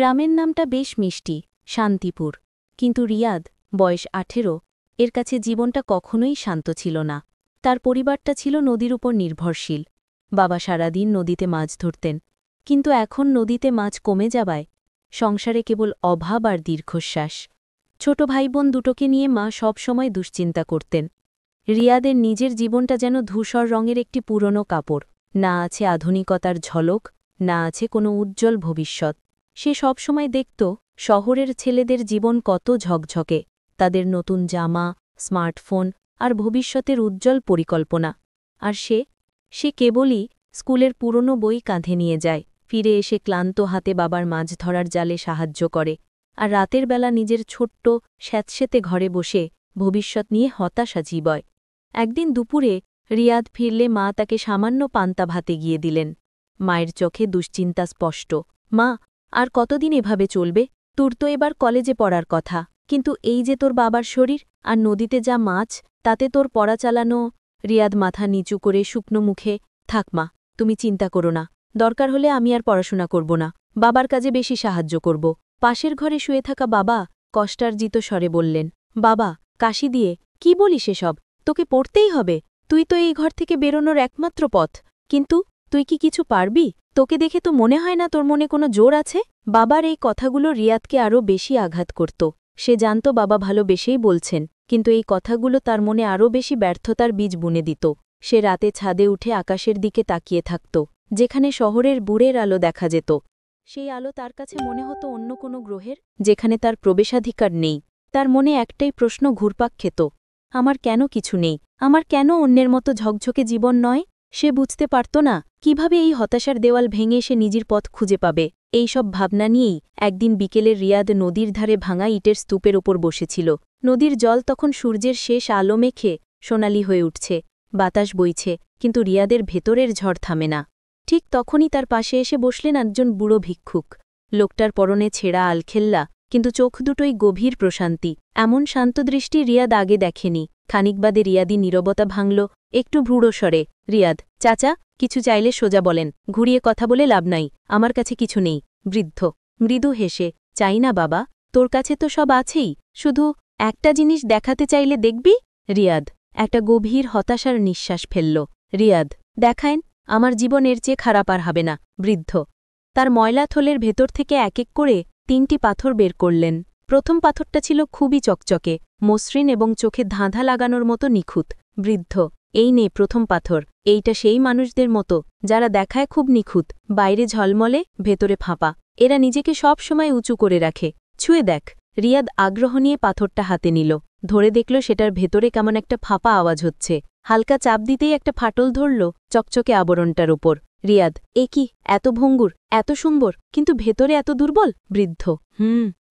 গ্রামের নামটা বেশ মিষ্টি, শান্তিপুর। কিন্তু রিয়াদ, বয়স 18, এর কাছে জীবনটা কখনোই শান্ত ছিল না। তার পরিবারটা ছিল নদীর উপর নির্ভরশীল। বাবা সারাদিন নদীতে মাছ ধরতেন, কিন্তু এখন নদীতে মাছ কমে যাওয়ায় সংসারে কেবল অভাব আর দীর্ঘশ্বাস। ছোট ভাইবোন দুটোকে নিয়ে মা সবসময় দুশ্চিন্তা করতেন। রিয়াদের নিজের জীবনটা যেন ধূসর রঙের একটি পুরনো কাপড়। না আছে আধুনিকতার ঝলক, না আছে কোনো উজ্জ্বল ভবিষ্যৎ। সে সবসময় দেখত শহরের ছেলেদের জীবন কত ঝকঝকে, তাদের নতুন জামা, স্মার্টফোন আর ভবিষ্যতের উজ্জ্বল পরিকল্পনা। আর সে কেবলই স্কুলের পুরনো বই কাঁধে নিয়ে যায়, ফিরে এসে ক্লান্ত হাতে বাবার মাছ ধরার জালে সাহায্য করে, আর রাতের বেলা নিজের ছোট্ট স্যাঁতসেঁতে ঘরে বসে ভবিষ্যৎ নিয়ে হতাশা জীবয়। একদিন দুপুরে রিয়াদ ফিরলে মা তাকে সামান্য পান্তা ভাতে গিয়ে দিলেন। মায়ের চোখে দুশ্চিন্তা স্পষ্ট। মা, আর কতদিন এভাবে চলবে? তোর তো এবার কলেজে পড়ার কথা, কিন্তু এই যে তোর বাবার শরীর আর নদীতে যা মাছ, তাতে তোর পড়া চালানো। রিয়াদ মাথা নিচু করে শুকনো মুখে, থাক মা, তুমি চিন্তা করো না, দরকার হলে আমি আর পড়াশোনা করব না, বাবার কাজে বেশি সাহায্য করব। পাশের ঘরে শুয়ে থাকা বাবা কষ্টার্জিত স্বরে বললেন, বাবা, কাশি দিয়ে কি বলিস এসব? তোকে পড়তেই হবে, তুই তো এই ঘর থেকে বেরোনোর একমাত্র পথ। কিন্তু তুই কি কিছু পারবি? তোকে দেখে তো মনে হয় না তোর মনে কোনো জোর আছে। বাবার এই কথাগুলো রিয়াদকে আরও বেশি আঘাত করত। সে জানত বাবা ভালোবেসেই বলছেন, কিন্তু এই কথাগুলো তার মনে আরও বেশি ব্যর্থতার বীজ বুনে দিত। সে রাতে ছাদে উঠে আকাশের দিকে তাকিয়ে থাকত, যেখানে শহরের বুড়ের আলো দেখা যেত। সেই আলো তার কাছে মনে হতো অন্য কোনো গ্রহের, যেখানে তার প্রবেশাধিকার নেই। তার মনে একটাই প্রশ্ন ঘুরপাক খেত, আমার কেন কিছু নেই? আমার কেন অন্যের মতো ঝকঝকে জীবন নয়? সে বুঝতে পারত না কিভাবে এই হতাশার দেওয়াল ভেঙে সে নিজের পথ খুঁজে পাবে। এই সব ভাবনা নিয়েই একদিন বিকেলের রিয়াদ নদীর ধারে ভাঙা ইটের স্তূপের ওপর বসেছিল। নদীর জল তখন সূর্যের শেষ আলো মেখে সোনালি হয়ে উঠছে। বাতাস বইছে, কিন্তু রিয়াদের ভেতরের ঝড় থামে না। ঠিক তখনই তার পাশে এসে বসলেন একজন বুড়ো ভিক্ষুক। লোকটার পরনে ছেঁড়া আলখেল্লা, কিন্তু চোখ দুটোই গভীর প্রশান্তি। এমন শান্ত দৃষ্টি রিয়াদ আগে দেখেনি। খানিক বাদে রিয়াদি নীরবতা ভাঙল, একটু ভ্রূঢ় স্বরে, রিয়াদ, চাচা, কিছু চাইলে সোজা বলেন, ঘুরিয়ে কথা বলে লাভ নাই, আমার কাছে কিছু নেই। বৃদ্ধ মৃদু হেসে, চাই না বাবা, তোর কাছে তো সব আছেই, শুধু একটা জিনিস দেখাতে চাইলে দেখবি। রিয়াদ একটা গভীর হতাশার নিঃশ্বাস ফেলল। রিয়াদ, দেখায়েন, আমার জীবনের চেয়ে খারাপ আর হবে না। বৃদ্ধ তার ময়লা থলের ভেতর থেকে এক এক করে 3টি পাথর বের করলেন। প্রথম পাথরটা ছিল খুবই চকচকে, মসৃণ এবং চোখে ধাঁধা লাগানোর মতো নিখুঁত। বৃদ্ধ, এই নে প্রথম পাথর, এইটা সেই মানুষদের মতো যারা দেখায় খুব নিখুঁত, বাইরে ঝলমলে, ভেতরে ফাঁপা। এরা নিজেকে সব সময় উঁচু করে রাখে, ছুঁয়ে দেখ। রিয়াদ আগ্রহ নিয়ে পাথরটা হাতে নিল, ধরে দেখল সেটার ভেতরে কেমন একটা ফাঁপা আওয়াজ হচ্ছে। হালকা চাপ দিতেই একটা ফাটল ধরল চকচকে আবরণটার ওপর। রিয়াদ, এ কি, এত ভঙ্গুর, এত সুন্দর, কিন্তু ভেতরে এত দুর্বল। বৃদ্ধ,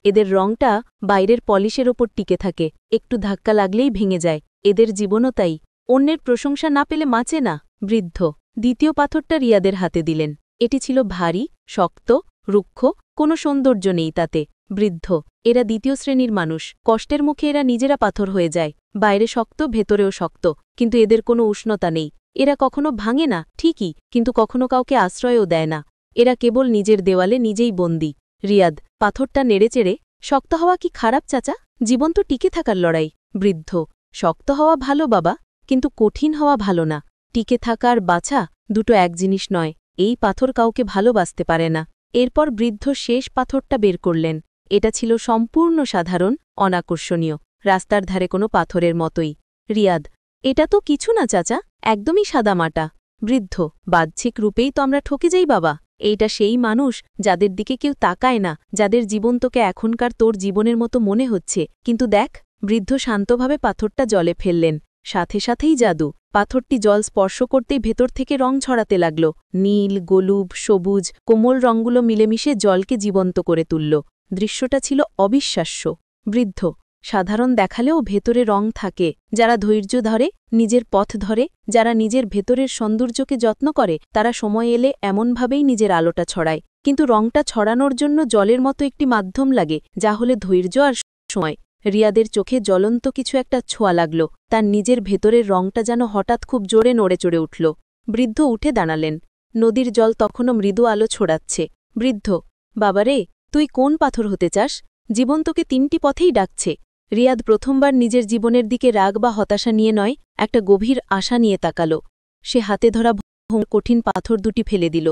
এদের রংটা বাইরের পলিশের ওপর টিকে থাকে, একটু ধাক্কা লাগলেই ভেঙে যায়। এদের জীবনও তাই, অন্যের প্রশংসা না পেলে বাঁচে না। বৃদ্ধ দ্বিতীয় পাথরটা রিয়াদের হাতে দিলেন। এটি ছিল ভারী, শক্ত, রুক্ষ, কোনো সৌন্দর্য নেই তাতে। বৃদ্ধ, এরা দ্বিতীয় শ্রেণীর মানুষ, কষ্টের মুখে এরা নিজেরা পাথর হয়ে যায়, বাইরে শক্ত, ভেতরেও শক্ত, কিন্তু এদের কোনো উষ্ণতা নেই। এরা কখনো ভাঙে না ঠিকই, কিন্তু কখনো কাউকে আশ্রয়ও দেয় না। এরা কেবল নিজের দেওয়ালে নিজেই বন্দী। রিয়াদ পাথরটা নেড়েচেড়ে, শক্ত হওয়া কি খারাপ চাচা? জীবন তো টিকে থাকার লড়াই। বৃদ্ধ, শক্ত হওয়া ভালো বাবা, কিন্তু কঠিন হওয়া ভালো না। টিকে থাকার বাঁচা দুটো এক জিনিস নয়। এই পাথর কাউকে ভালোবাসতে পারে না। এরপর বৃদ্ধ শেষ পাথরটা বের করলেন। এটা ছিল সম্পূর্ণ সাধারণ, অনাকর্ষণীয়, রাস্তার ধারে কোনো পাথরের মতোই। রিয়াদ, এটা তো কিছু না চাচা, একদমই সাদামাটা। বৃদ্ধ, বাহ্যিক রূপেই তো আমরা ঠকে যাই বাবা। এইটা সেই মানুষ যাদের দিকে কেউ তাকায় না, যাদের জীবন তোকে এখনকার তোর জীবনের মতো মনে হচ্ছে, কিন্তু দেখ। বৃদ্ধ শান্তভাবে পাথরটা জলে ফেললেন। সাথে সাথেই জাদু, পাথরটি জল স্পর্শ করতেই ভেতর থেকে রং ছড়াতে লাগল। নীল, গোলুব, সবুজ, কোমল রঙগুলো মিলেমিশে জলকে জীবন্ত করে তুলল। দৃশ্যটা ছিল অবিশ্বাস্য। বৃদ্ধ, সাধারণ দেখালেও ভেতরে রং থাকে। যারা ধৈর্য ধরে, নিজের পথ ধরে, যারা নিজের ভেতরের সৌন্দর্যকে যত্ন করে, তারা সময় এলে এমনভাবেই নিজের আলোটা ছড়ায়। কিন্তু রংটা ছড়ানোর জন্য জলের মতো একটি মাধ্যম লাগে, যা হলে ধৈর্য আর সময়। রিয়াদের চোখে জ্বলন্ত কিছু একটা ছোঁয়া লাগল, তার নিজের ভেতরের রংটা যেন হঠাৎ খুব জোরে নড়ে চড়ে উঠল। বৃদ্ধ উঠে দাঁড়ালেন। নদীর জল তখনও মৃদু আলো ছড়াচ্ছে। বৃদ্ধ, বাবারে, তুই কোন পাথর হতে চাস? জীবন তোকে 3টি পথেই ডাকছে। রিয়াদ প্রথমবার নিজের জীবনের দিকে রাগ বা হতাশা নিয়ে নয়, একটা গভীর আশা নিয়ে তাকাল। সে হাতে ধরা কঠিন পাথর দুটি ফেলে দিল।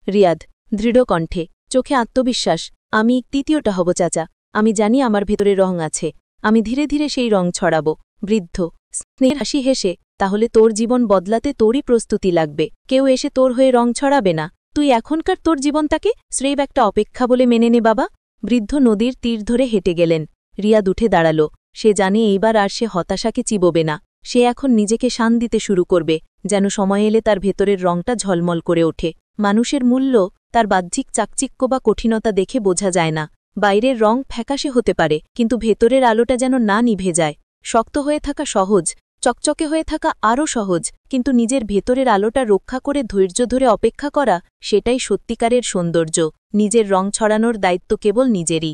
রিয়াদ দৃঢ় কণ্ঠে, চোখে আত্মবিশ্বাস, আমি 3য়টা হব চাচা। আমি জানি আমার ভেতরে রং আছে। আমি ধীরে ধীরে সেই রং ছড়াব। বৃদ্ধ স্নেহের হাসি হেসে, তাহলে তোর জীবন বদলাতে তোরই প্রস্তুতি লাগবে। কেউ এসে তোর হয়ে রং ছড়াবে না। তুই এখনকার তোর জীবনটাকে স্রেফ একটা অপেক্ষা বলে মেনে নে বাবা। বৃদ্ধ নদীর তীর ধরে হেঁটে গেলেন। রিয়াদ উঠে দাঁড়াল। সে জানে এইবার আর সে হতাশাকে চিবোবে না। সে এখন নিজেকে শান দিতে শুরু করবে, যেন সময় এলে তার ভেতরের রংটা ঝলমল করে ওঠে। মানুষের মূল্য তার বাহ্যিক চাকচিক্য বা কঠিনতা দেখে বোঝা যায় না। বাইরের রং ফ্যাকাশে হতে পারে, কিন্তু ভেতরের আলোটা যেন না নিভে যায়। শক্ত হয়ে থাকা সহজ, চকচকে হয়ে থাকা আরও সহজ, কিন্তু নিজের ভেতরের আলোটা রক্ষা করে ধৈর্য ধরে অপেক্ষা করা, সেটাই সত্যিকারের সৌন্দর্য। নিজের রং ছড়ানোর দায়িত্ব কেবল নিজেরই।